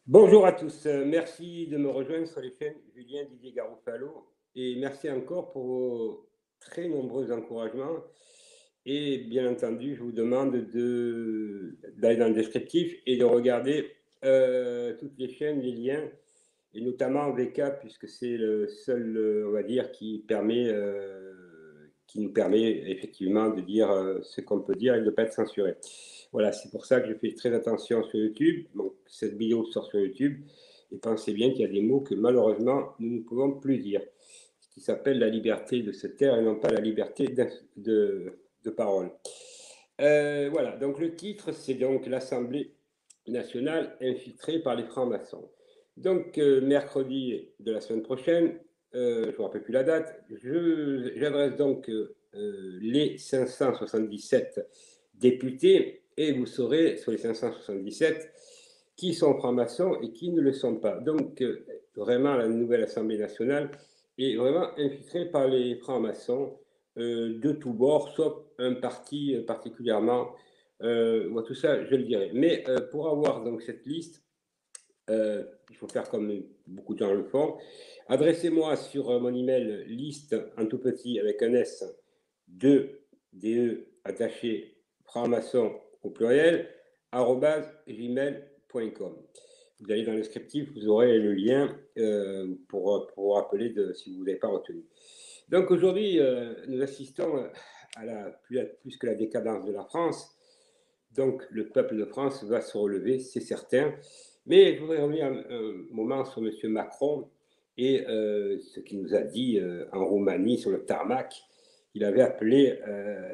Bonjour à tous, merci de me rejoindre sur les chaînes Julien Didier Garofalo et merci encore pour vos très nombreux encouragements. Et bien entendu, je vous demande d'aller dans le descriptif et de regarder toutes les chaînes, les liens, et notamment VK, puisque c'est le seul, on va dire, qui nous permet effectivement de dire ce qu'on peut dire et de ne pas être censuré. Voilà, c'est pour ça que je fais très attention sur YouTube. Donc, cette vidéo sort sur YouTube. Et pensez bien qu'il y a des mots que malheureusement nous ne pouvons plus dire, ce qui s'appelle la liberté de se taire et non pas la liberté de parole. Voilà, donc le titre, c'est donc l'Assemblée nationale infiltrée par les francs-maçons. Donc, mercredi de la semaine prochaine, je ne me rappelle plus la date, j'adresse donc les 577 députés et vous saurez sur les 577 qui sont francs-maçons et qui ne le sont pas. Donc, vraiment, la nouvelle Assemblée nationale est vraiment infiltrée par les francs-maçons de tous bords, sauf un parti particulièrement. Moi, tout ça, je le dirai. Mais pour avoir donc cette liste, il faut faire comme beaucoup de gens le font. Adressez-moi sur mon email liste en tout petit avec un S de DE attaché franc-maçon au pluriel gmail.com. Vous allez dans le descriptif, vous aurez le lien pour vous rappeler si vous n'avez pas retenu. Donc aujourd'hui, nous assistons à plus que la décadence de la France. Donc le peuple de France va se relever, c'est certain. Mais je voudrais revenir un moment sur M. Macron et ce qu'il nous a dit en Roumanie sur le tarmac. Il avait appelé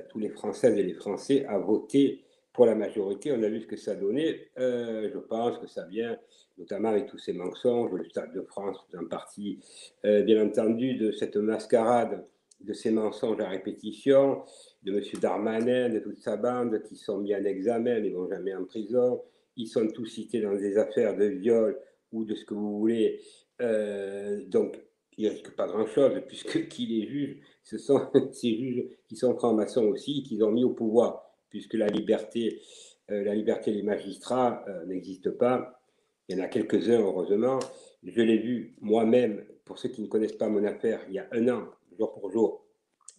tous les Françaises et les Français à voter pour la majorité. On a vu ce que ça donnait. Je pense que ça vient notamment avec tous ces mensonges, le Stade de France, tout en partie, bien entendu, de cette mascarade, de ces mensonges à répétition, de M. Darmanin, de toute sa bande qui sont mis en examen, mais vont jamais en prison. Ils sont tous cités dans des affaires de viol ou de ce que vous voulez. Donc, ils ne risquent pas grand-chose, puisque qui les juge, ce sont ces juges qui sont francs-maçons aussi, qu'ils ont mis au pouvoir, puisque la liberté des magistrats n'existe pas. Il y en a quelques-uns, heureusement. Je l'ai vu moi-même, pour ceux qui ne connaissent pas mon affaire, il y a un an, jour pour jour.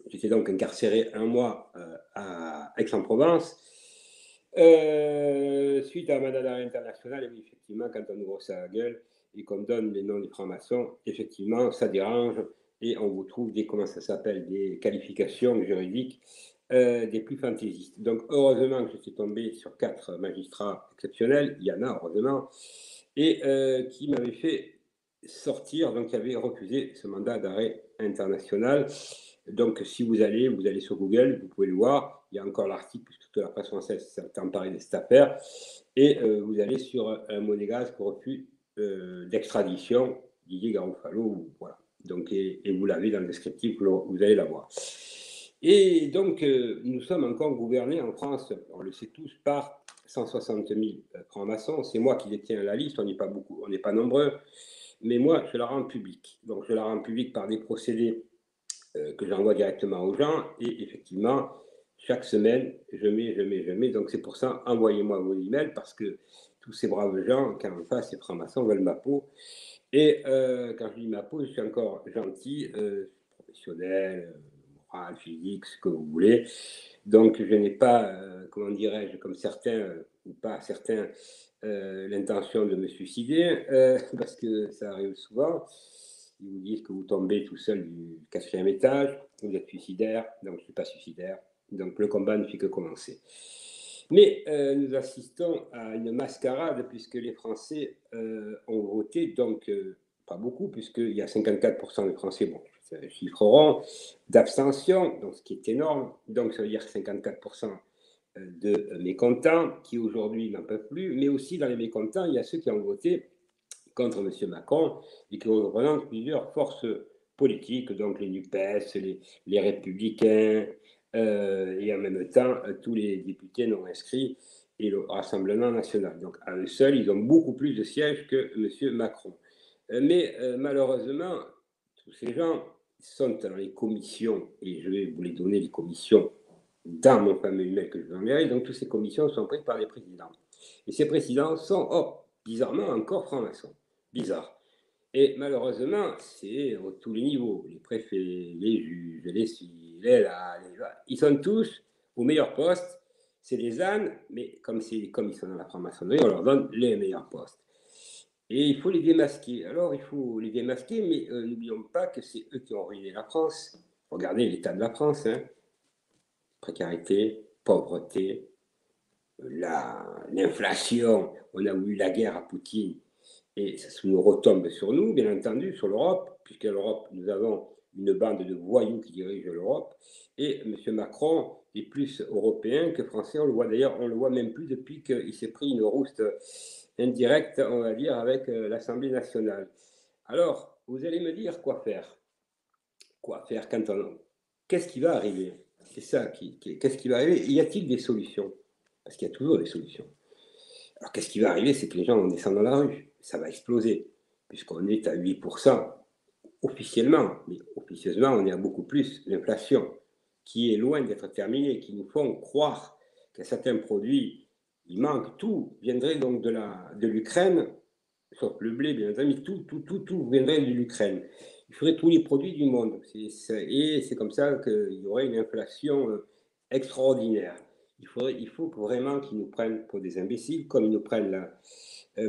J'étais donc incarcéré un mois à Aix-en-Provence. Suite à un mandat d'arrêt international, et oui, effectivement, quand on ouvre sa gueule et qu'on donne les noms des francs-maçons, effectivement, ça dérange et on vous trouve comment ça s'appelle, des qualifications juridiques des plus fantaisistes. Donc, heureusement que je suis tombé sur 4 magistrats exceptionnels, il y en a, heureusement, et qui m'avaient fait sortir, donc qui avaient refusé ce mandat d'arrêt international. Donc, si vous allez sur Google, vous pouvez le voir. Il y a encore l'article, puisque toute la presse française s'est emparée de cette affaire. Et vous allez sur un monégasque refus d'extradition, Didier Garofalo, voilà. Donc, et vous l'avez dans le descriptif, vous allez la voir. Et donc, nous sommes encore gouvernés en France, on le sait tous, par 160 000 francs-maçons. C'est moi qui détiens la liste, on n'est pas beaucoup, on n'est pas nombreux, mais moi, je la rends publique. Donc, je la rends publique par des procédés que j'envoie directement aux gens. Et effectivement, chaque semaine, je mets. Donc c'est pour ça, envoyez-moi vos emails parce que tous ces braves gens, quand en face, ces francs-maçons veulent ma peau. Et quand je dis ma peau, je suis encore gentil, professionnel, moral, physique, ce que vous voulez. Donc je n'ai pas, comment dirais-je, comme certains, ou pas certains, l'intention de me suicider, parce que ça arrive souvent. Ils vous disent que vous tombez tout seul du quatrième étage, vous êtes suicidaire, donc je ne suis pas suicidaire. Donc le combat ne fait que commencer. Mais nous assistons à une mascarade puisque les Français ont voté, donc pas beaucoup, puisqu'il y a 54% des Français, bon, c'est un chiffre rond, d'abstention, donc ce qui est énorme. Donc ça veut dire 54% de mécontents qui aujourd'hui n'en peuvent plus, mais aussi dans les mécontents, il y a ceux qui ont voté contre M. Macron et qui représentent plusieurs forces politiques, donc les NUPES, les Républicains, et en même temps tous les députés non inscrits et le Rassemblement national. Donc à eux seuls, ils ont beaucoup plus de sièges que M. Macron. Mais malheureusement, tous ces gens sont dans les commissions, et je vais vous les donner, les commissions, dans mon fameux email que je vous enverrai. Donc toutes ces commissions sont prises par les présidents. Et ces présidents sont, bizarrement encore franc-maçon. Bizarre. Et malheureusement, c'est à tous les niveaux. Les préfets, les juges, les ci, les là, les là. Ils sont tous au meilleur poste. C'est des ânes, mais comme ils sont dans la franc-maçonnerie, on leur donne les meilleurs postes. Et il faut les démasquer. Alors, il faut les démasquer, mais n'oublions pas que c'est eux qui ont ruiné la France. Regardez l'état de la France, hein. Précarité, pauvreté, l'inflation. On a eu la guerre à Poutine et ça nous retombe sur nous, bien entendu, sur l'Europe, puisqu'à l'Europe, nous avons une bande de voyous qui dirigent l'Europe. Et M. Macron est plus européen que français. On le voit d'ailleurs, on le voit même plus depuis qu'il s'est pris une rouste indirecte, on va dire, avec l'Assemblée nationale. Alors, vous allez me dire quoi faire. Quoi faire quand on... Qu'est-ce qui va arriver? C'est ça qu'est-ce qui va arriver? Y a-t-il des solutions? Parce qu'il y a toujours des solutions. Alors, qu'est-ce qui va arriver? C'est que les gens vont descendre dans la rue. Ça va exploser, puisqu'on est à 8% officiellement. Mais officieusement, on est à beaucoup plus. L'inflation, qui est loin d'être terminée, qui nous font croire qu'à certains produits, il manque tout, viendrait donc de l'Ukraine, sauf le blé, bien entendu, tout viendrait de l'Ukraine. Il faudrait tous les produits du monde. Et c'est comme ça qu'il y aurait une inflation extraordinaire. Il faut vraiment qu'ils nous prennent pour des imbéciles, comme ils nous prennent là,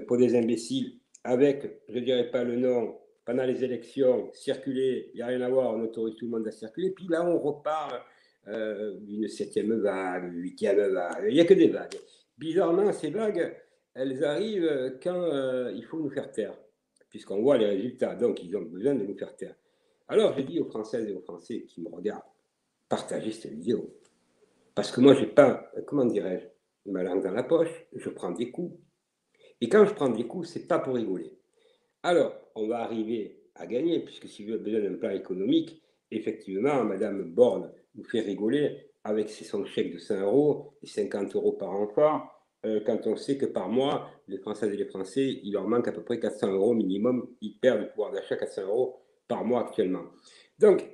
pour des imbéciles, avec, je ne dirais pas le nom, pendant les élections, circuler, il n'y a rien à voir, on autorise tout le monde à circuler, puis là on repart d'une 7e vague, 8e vague, il n'y a que des vagues. Bizarrement, ces vagues, elles arrivent quand il faut nous faire taire, puisqu'on voit les résultats, donc ils ont besoin de nous faire taire. Alors je dis aux Françaises et aux Français qui me regardent, partagez cette vidéo. Parce que moi, je n'ai pas, comment dirais-je, ma langue dans la poche, je prends des coups. Et quand je prends des coups, ce n'est pas pour rigoler. Alors, on va arriver à gagner, puisque si vous avez besoin d'un plan économique, effectivement, Madame Borne nous fait rigoler avec son chèque de 100 euros et 50 euros par enfant, quand on sait que par mois, les Françaises et les Français, il leur manque à peu près 400 euros minimum, ils perdent le pouvoir d'achat 400 euros par mois actuellement. Donc,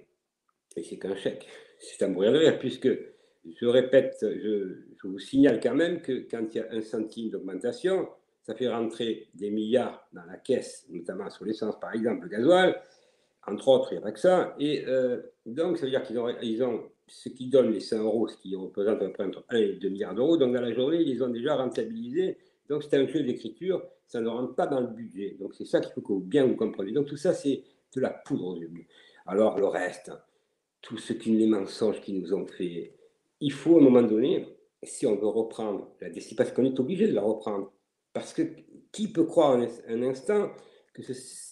et c'est qu'un chèque, c'est un mourir de rire, puisque, je répète, je vous signale quand même que quand il y a 1 centime d'augmentation, ça fait rentrer des milliards dans la caisse, notamment sur l'essence par exemple, le gasoil, entre autres, il n'y a pas que ça, et donc ça veut dire qu'ils ont ce qui donne les 100 euros, ce qui représente à peu près entre 1 et 2 milliards d'euros, donc dans la journée, ils les ont déjà rentabilisés, donc c'est un jeu d'écriture, ça ne rentre pas dans le budget, donc c'est ça qu'il faut que vous bien vous compreniez. Donc tout ça, c'est de la poudre aux yeux. Alors le reste, tout ce qui les mensonges qu'ils nous ont fait, il faut à un moment donné, si on veut reprendre la décision, parce qu'on est obligé de la reprendre, parce que qui peut croire un instant que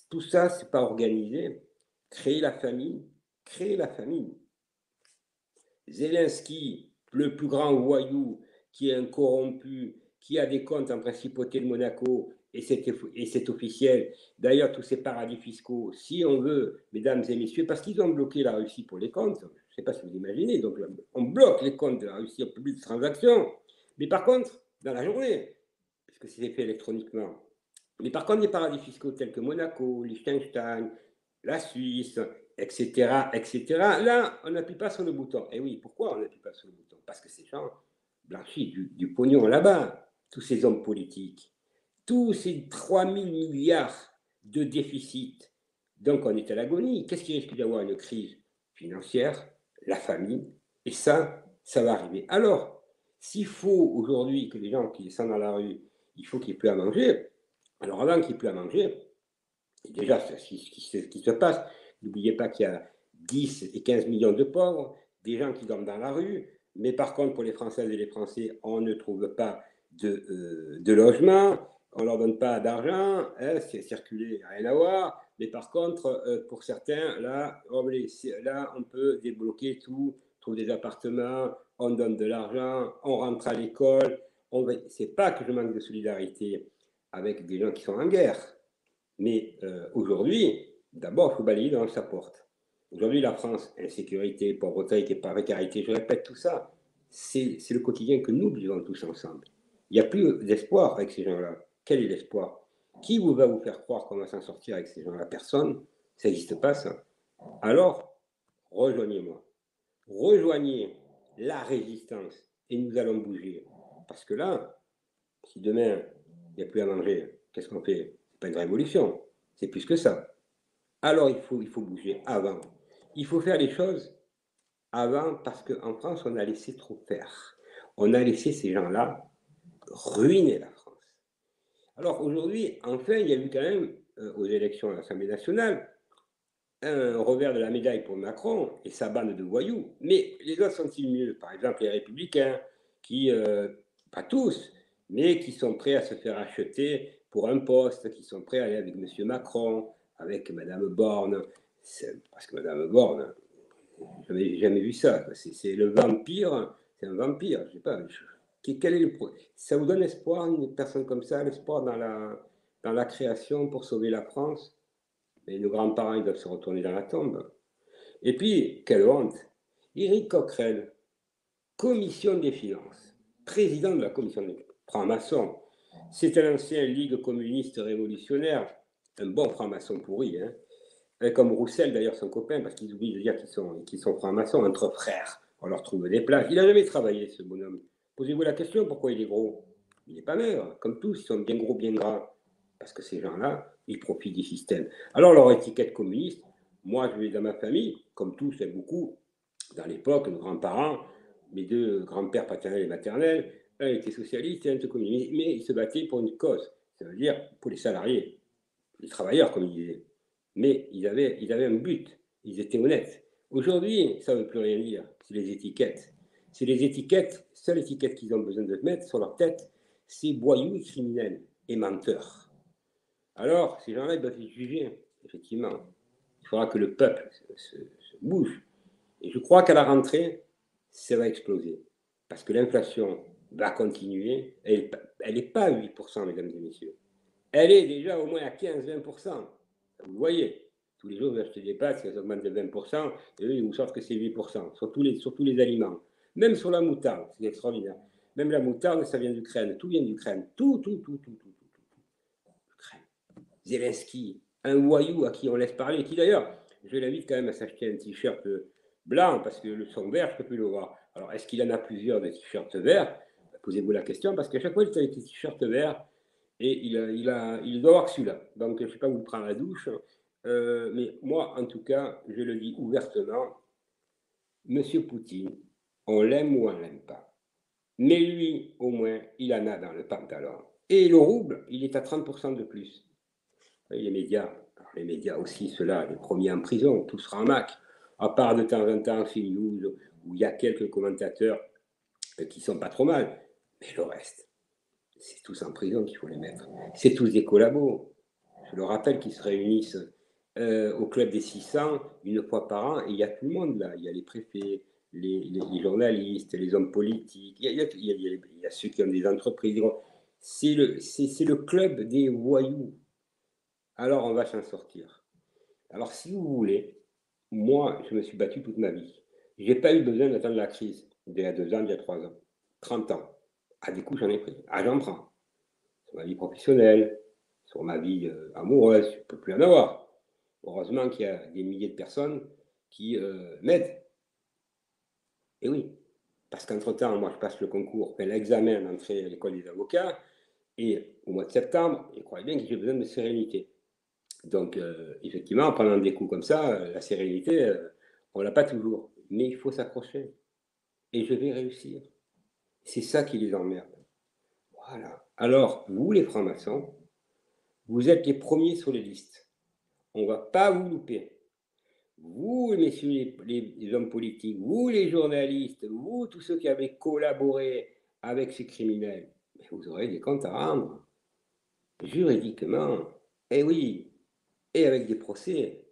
tout ça, c'est pas organisé, créer la famille, créer la famille. Zelensky, le plus grand voyou, qui est un corrompu, qui a des comptes en principauté de Monaco, et c'est officiel. D'ailleurs, tous ces paradis fiscaux, si on veut, mesdames et messieurs, parce qu'ils ont bloqué la Russie pour les comptes, je ne sais pas si vous imaginez, donc on bloque les comptes de la Russie en public de transaction, mais par contre, dans la journée, puisque c'est fait électroniquement, mais par contre, les paradis fiscaux tels que Monaco, Liechtenstein, la Suisse, etc., etc., là, on n'appuie pas sur le bouton. Et oui, pourquoi on n'appuie pas sur le bouton? Parce que ces gens blanchissent du pognon là-bas, tous ces hommes politiques, tous ces 3000 milliards de déficit. Donc on est à l'agonie. Qu'est-ce qui risque d'avoir une crise financière? La famine. Et ça va arriver. Alors, s'il faut aujourd'hui que les gens qui descendent dans la rue, il faut qu'il n'y ait plus à manger, alors avant qu'il n'y ait plus à manger, déjà, ce qui se passe, n'oubliez pas qu'il y a 10 et 15 millions de pauvres, des gens qui dorment dans la rue, mais par contre, pour les Françaises et les Français, on ne trouve pas de logement, on ne leur donne pas d'argent, hein, c'est circuler, rien à voir, mais par contre, pour certains, là, on peut débloquer tout, trouver des appartements, on donne de l'argent, on rentre à l'école, c'est pas que je manque de solidarité avec des gens qui sont en guerre, mais aujourd'hui, d'abord, il faut balayer dans sa porte. Aujourd'hui, la France, insécurité, pauvreté, précarité, je répète tout ça, c'est le quotidien que nous vivons tous ensemble. Il n'y a plus d'espoir avec ces gens-là. Quel est l'espoir? Qui va vous faire croire qu'on va s'en sortir avec ces gens-là? Personne. Ça n'existe pas, ça. Alors, rejoignez-moi. Rejoignez la résistance et nous allons bouger. Parce que là, si demain, il n'y a plus à manger. Qu'est-ce qu'on fait? C'est pas une révolution, c'est plus que ça. Alors il faut bouger avant. Il faut faire les choses avant parce qu'en France, on a laissé trop faire. On a laissé ces gens-là ruiner la France. Alors aujourd'hui, enfin, il y a eu quand même, aux élections à l'Assemblée nationale, un revers de la médaille pour Macron et sa bande de voyous. Mais les autres sont-ils mieux? Par exemple, les Républicains, qui, pas tous, mais qui sont prêts à se faire acheter pour un poste, qui sont prêts à aller avec M. Macron, avec Mme Borne. Parce que Mme Borne, je n'avais jamais vu ça. C'est le vampire, c'est un vampire. Je sais pas. Quel est ça vous donne espoir, une personne comme ça, l'espoir dans la création pour sauver la France? Et nos grands-parents, ils doivent se retourner dans la tombe. Et puis, quelle honte! Éric Coquerel, commission des finances, président de la commission des finances, franc-maçon. C'est un ancien Ligue communiste révolutionnaire, un bon franc-maçon pourri, hein. Comme Roussel, d'ailleurs, son copain, parce qu'ils oublient de dire qu'ils sont francs-maçons, entre frères. On leur trouve des plages. Il n'a jamais travaillé, ce bonhomme. Posez-vous la question, pourquoi il est gros? Il n'est pas maigre. Comme tous, ils sont bien gros, bien gras. Parce que ces gens-là, ils profitent du système. Alors, leur étiquette communiste, moi, je vais dans ma famille, comme tous, et beaucoup, dans l'époque, nos grands-parents, mes deux grands-pères paternels et maternels, un était socialiste et un était communiste, mais ils se battaient pour une cause, ça veut dire pour les salariés, les travailleurs, comme ils disaient. Mais ils avaient un but, ils étaient honnêtes. Aujourd'hui, ça ne veut plus rien dire, c'est les étiquettes. C'est les étiquettes, seule étiquette qu'ils ont besoin de mettre sur leur tête, c'est boyaux et criminels et menteurs. Alors, ces gens-là, ils doivent être jugés, effectivement. Il faudra que le peuple se bouge. Et je crois qu'à la rentrée, ça va exploser. Parce que l'inflation va continuer. Elle n'est pas à 8%, mesdames et messieurs. Elle est déjà au moins à 15-20%. Vous voyez, tous les jours, vous achetez des pâtes, elles augmentent de 20%, et eux, ils vous sortent que c'est 8%, sur tous les aliments. Même sur la moutarde, c'est extraordinaire. Même la moutarde, ça vient d'Ukraine. Tout vient d'Ukraine. Tout. Ukraine. Zelensky, un voyou à qui on laisse parler, qui d'ailleurs, je l'invite quand même à s'acheter un t-shirt blanc, parce que le son vert, je ne peux plus le voir. Alors, est-ce qu'il en a plusieurs de t-shirts verts? Posez-vous la question, parce qu'à chaque fois, il est avec des t-shirts verts, et il doit avoir celui-là. Donc, je ne sais pas où il prend la douche, mais moi, en tout cas, je le dis ouvertement, Monsieur Poutine, on l'aime ou on ne l'aime pas. Mais lui, au moins, il en a dans le pantalon. Et le rouble, il est à 30% de plus. Les médias aussi, ceux-là, les premiers en prison, tout sera en mac. À part de temps en temps, CNews, où il y a quelques commentateurs qui sont pas trop mal. Mais le reste, c'est tous en prison qu'il faut les mettre. C'est tous des collabos. Je le rappelle qu'ils se réunissent au Club des 600 une fois par an, et il y a tout le monde là. Il y a les préfets, les journalistes, les hommes politiques, il y a ceux qui ont des entreprises. C'est le club des voyous. Alors on va s'en sortir. Alors si vous voulez, moi je me suis battu toute ma vie. Je n'ai pas eu besoin d'attendre la crise d'il y a 2 ans, d'il y a 3 ans, 30 ans. À des coups j'en ai pris, j'en prends. Sur ma vie professionnelle, sur ma vie amoureuse, je ne peux plus en avoir. Heureusement qu'il y a des milliers de personnes qui m'aident. Et oui, parce qu'entre-temps, moi je passe le concours, l'examen d'entrée à l'école des avocats, et au mois de septembre, je croyais bien que j'ai besoin de sérénité. Donc, effectivement, pendant des coups comme ça, la sérénité, on ne l'a pas toujours. Mais il faut s'accrocher. Et je vais réussir. C'est ça qui les emmerde. Voilà. Alors, vous, les francs-maçons, vous êtes les premiers sur les listes. On ne va pas vous louper. Vous, messieurs les hommes politiques, vous, les journalistes, vous, tous ceux qui avez collaboré avec ces criminels, vous aurez des comptes à rendre. Juridiquement. Eh oui. Et avec des procès.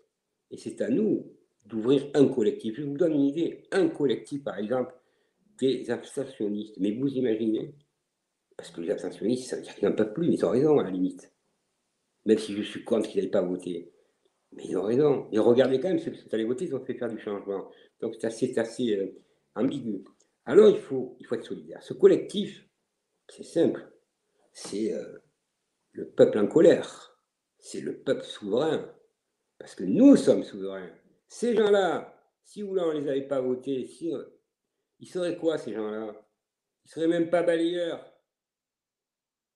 Et c'est à nous d'ouvrir un collectif. Je vous donne une idée. Un collectif, par exemple, des abstentionnistes. Mais vous imaginez? Parce que les abstentionnistes, ça veut dire qu'ils n'en peuvent plus. Ils ont raison, à la limite. Même si je suis contre qu'ils n'aillent pas voter. Mais ils ont raison. Et regardez quand même, ceux qui sont allés voter, ils ont fait faire du changement. Donc c'est assez ambigu. Alors il faut être solidaire. Ce collectif, c'est simple. C'est le peuple en colère. C'est le peuple souverain. Parce que nous sommes souverains. Ces gens-là, si vous ne les avez pas votés, ils seraient quoi ces gens-là? Ils ne seraient même pas balayeurs.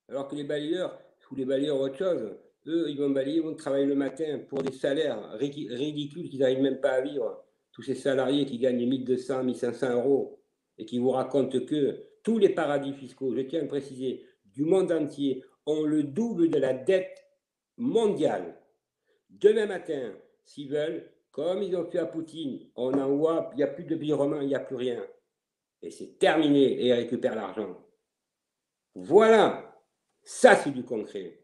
Alors que les balayeurs, ou les balayeurs autre chose, eux, ils vont balayer, ils vont travailler le matin pour des salaires ridicules qu'ils n'arrivent même pas à vivre. Tous ces salariés qui gagnent 1200, 1500 euros et qui vous racontent que tous les paradis fiscaux, je tiens à préciser, du monde entier, ont le double de la dette mondiale. Demain matin, s'ils veulent, comme ils ont fait à Poutine, on envoie, il n'y a plus de billets romains, il n'y a plus rien. Et c'est terminé et ils récupèrent l'argent. Voilà, ça c'est du concret.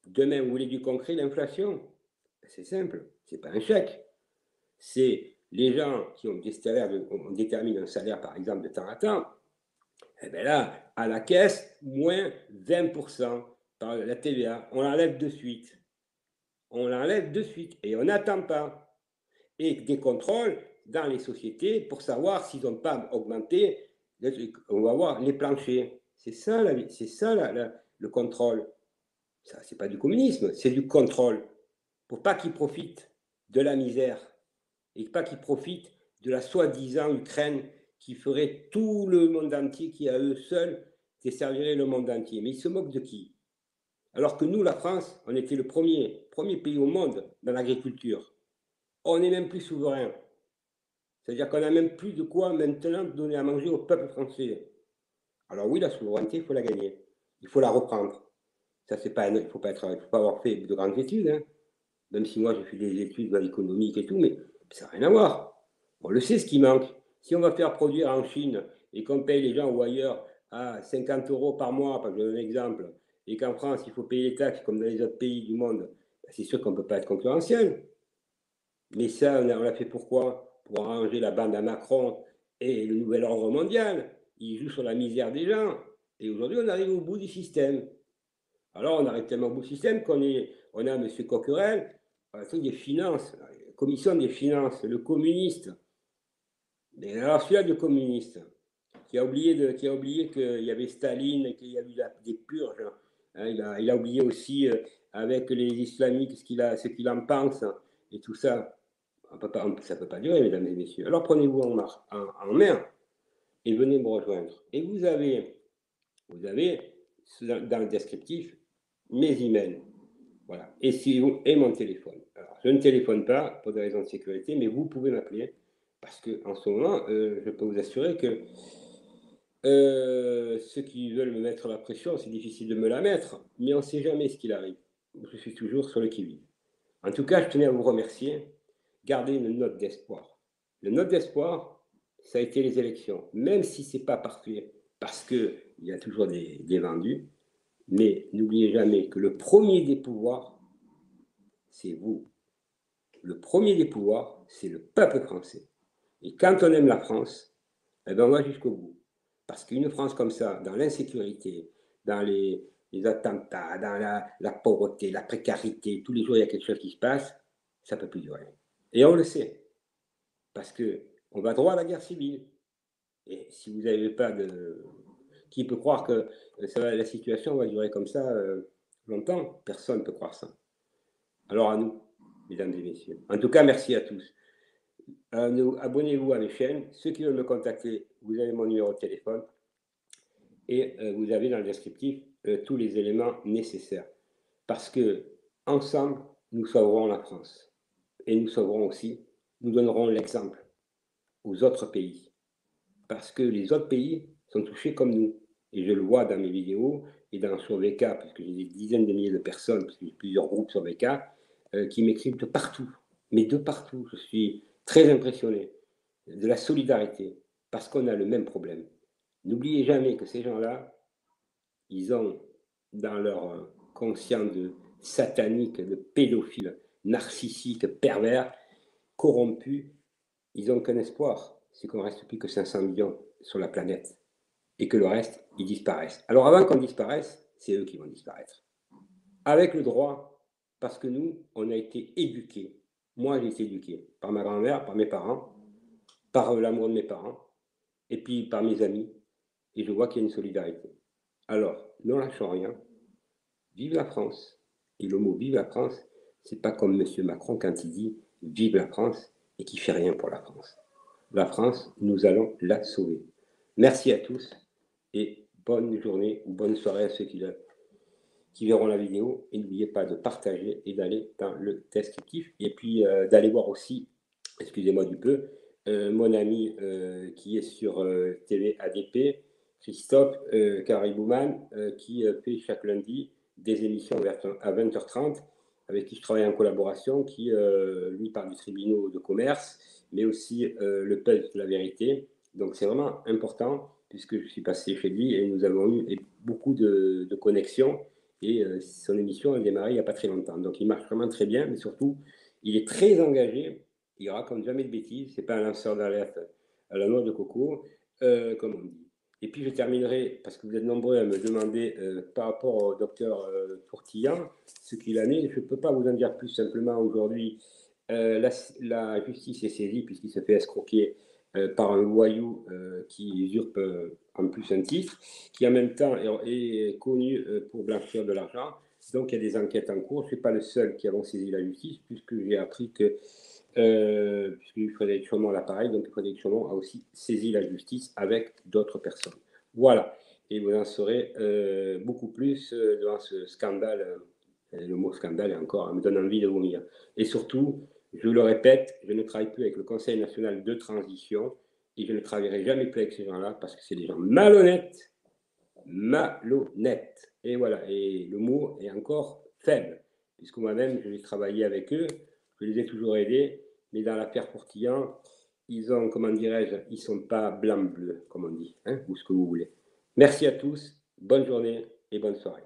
Demain, vous voulez du concret, l'inflation? C'est simple, c'est pas un chèque. C'est les gens qui ont des salaires, on détermine un salaire par exemple de temps à temps, et bien là, à la caisse, moins 20% par la TVA, on l'enlève de suite. On l'enlève de suite et on n'attend pas. Et des contrôles dans les sociétés pour savoir s'ils n'ont pas augmenté, on va voir les planchers. C'est ça, le contrôle. Ça, c'est pas du communisme, c'est du contrôle. Pour pas qu'ils profitent de la misère et pas qu'ils profitent de la soi-disant Ukraine qui ferait tout le monde entier, qui à eux seuls desservirait le monde entier. Mais ils se moquent de qui? Alors que nous, la France, on était le premier pays au monde dans l'agriculture. On n'est même plus souverain. C'est-à-dire qu'on n'a même plus de quoi maintenant donner à manger au peuple français. Alors oui, la souveraineté, il faut la gagner. Il faut la reprendre. Ça, c'est pas, il faut pas avoir fait de grandes études, hein. Même si moi j'ai fait des études économiques et tout, mais ça n'a rien à voir. On le sait ce qui manque. Si on va faire produire en Chine et qu'on paye les gens ou ailleurs à 50 euros par mois, par exemple, un exemple, et qu'en France il faut payer les taxes comme dans les autres pays du monde, c'est sûr qu'on ne peut pas être concurrentiel. Mais ça, on l'a fait pourquoi? Pour arranger la bande à Macron et le nouvel ordre mondial. Il joue sur la misère des gens. Et aujourd'hui, on arrive au bout du système. Alors, on arrive tellement au bout du système on a M. Coquerel, un truc des finances, la commission des finances, le communiste. Mais alors, celui-là, le communiste, qui a oublié qu'il y avait Staline et qu'il y a eu des purges. Hein, il a oublié aussi, avec les islamiques, ce qu'il en pense et tout ça. Ça ne peut pas durer, mesdames et messieurs. Alors prenez-vous en main et venez me rejoindre. Et vous avez dans le descriptif mes emails. Voilà. Et mon téléphone. Alors, je ne téléphone pas pour des raisons de sécurité, mais vous pouvez m'appeler parce qu'en ce moment, je peux vous assurer que ceux qui veulent me mettre la pression, c'est difficile de me la mettre, mais on ne sait jamais ce qu'il arrive. Je suis toujours sur le qui-vive. En tout cas, je tenais à vous remercier. Gardez une note d'espoir. La note d'espoir, ça a été les élections. Même si ce n'est pas parfait, parce qu'il y a toujours des vendus, mais n'oubliez jamais que le premier des pouvoirs, c'est vous. Le premier des pouvoirs, c'est le peuple français. Et quand on aime la France, eh ben on va jusqu'au bout. Parce qu'une France comme ça, dans l'insécurité, dans les attentats, dans la pauvreté, la précarité, tous les jours il y a quelque chose qui se passe, ça ne peut plus durer. Et on le sait. Parce qu'on va droit à la guerre civile. Et si vous n'avez pas de... Qui peut croire que la situation va durer comme ça longtemps? Personne ne peut croire ça. Alors à nous, mesdames et messieurs. En tout cas, merci à tous. Abonnez-vous à mes chaînes. Ceux qui veulent me contacter, vous avez mon numéro de téléphone. Et vous avez dans le descriptif tous les éléments nécessaires. Parce que ensemble, nous sauverons la France. Et nous sauverons aussi, nous donnerons l'exemple aux autres pays. Parce que les autres pays sont touchés comme nous. Et je le vois dans mes vidéos et sur VK, parce que j'ai des dizaines de milliers de personnes, parce que j'ai plusieurs groupes sur VK, qui m'écrivent de partout. Mais de partout, je suis très impressionné de la solidarité, parce qu'on a le même problème. N'oubliez jamais que ces gens-là, ils ont dans leur conscient de satanique, de pédophile, narcissique, pervers, corrompu, ils n'ont qu'un espoir, c'est qu'on ne reste plus que 500 millions sur la planète et que le reste, ils disparaissent. Alors avant qu'on disparaisse, c'est eux qui vont disparaître. Avec le droit, parce que nous, on a été éduqués. Moi, j'ai été éduqué par ma grand-mère, par mes parents, par l'amour de mes parents, et puis par mes amis, et je vois qu'il y a une solidarité. Alors, ne lâchons rien, vive la France. Et le mot vive la France, c'est pas comme M. Macron quand il dit vive la France et qui fait rien pour la France. La France, nous allons la sauver. Merci à tous et bonne journée ou bonne soirée à ceux qui qui verront la vidéo. Et n'oubliez pas de partager et d'aller dans le descriptif. Et puis d'aller voir aussi, excusez-moi du peu, mon ami qui est sur TV ADP, Christophe Caribouman, qui fait chaque lundi des émissions à 20h30, avec qui je travaille en collaboration, qui lui parle du tribunal de commerce, mais aussi le pulse de la vérité. Donc c'est vraiment important, puisque je suis passé chez lui et nous avons eu beaucoup de connexions. Et son émission a démarré il n'y a pas très longtemps. Donc il marche vraiment très bien, mais surtout, il est très engagé. Il raconte jamais de bêtises. C'est pas un lanceur d'alerte à la noix de coco, comme on dit. Et puis je terminerai, parce que vous êtes nombreux à me demander par rapport au docteur Tourtillan, ce qu'il en est. Je ne peux pas vous en dire plus simplement aujourd'hui. La justice est saisie puisqu'il se fait escroquer par un voyou qui usurpe en plus un titre, qui en même temps est connu pour blanchir de l'argent. Donc il y a des enquêtes en cours. Je ne suis pas le seul qui avons saisi la justice, puisque j'ai appris que puisque Frédéric Chaumont l'appareil, donc Frédéric Chaumont a aussi saisi la justice avec d'autres personnes. Voilà, et vous en saurez beaucoup plus devant ce scandale. Le mot scandale, encore, me donne envie de vomir. Et surtout, je le répète, je ne travaille plus avec le Conseil national de transition et je ne travaillerai jamais plus avec ces gens-là parce que c'est des gens malhonnêtes, malhonnêtes. Et voilà, et le mot est encore faible, puisque moi-même, je vais travailler avec eux, je les ai toujours aidés, mais dans l'affaire Portillan, ils ont, comment dirais-je, ils ne sont pas blanc-bleu, comme on dit, hein, ou ce que vous voulez. Merci à tous, bonne journée et bonne soirée.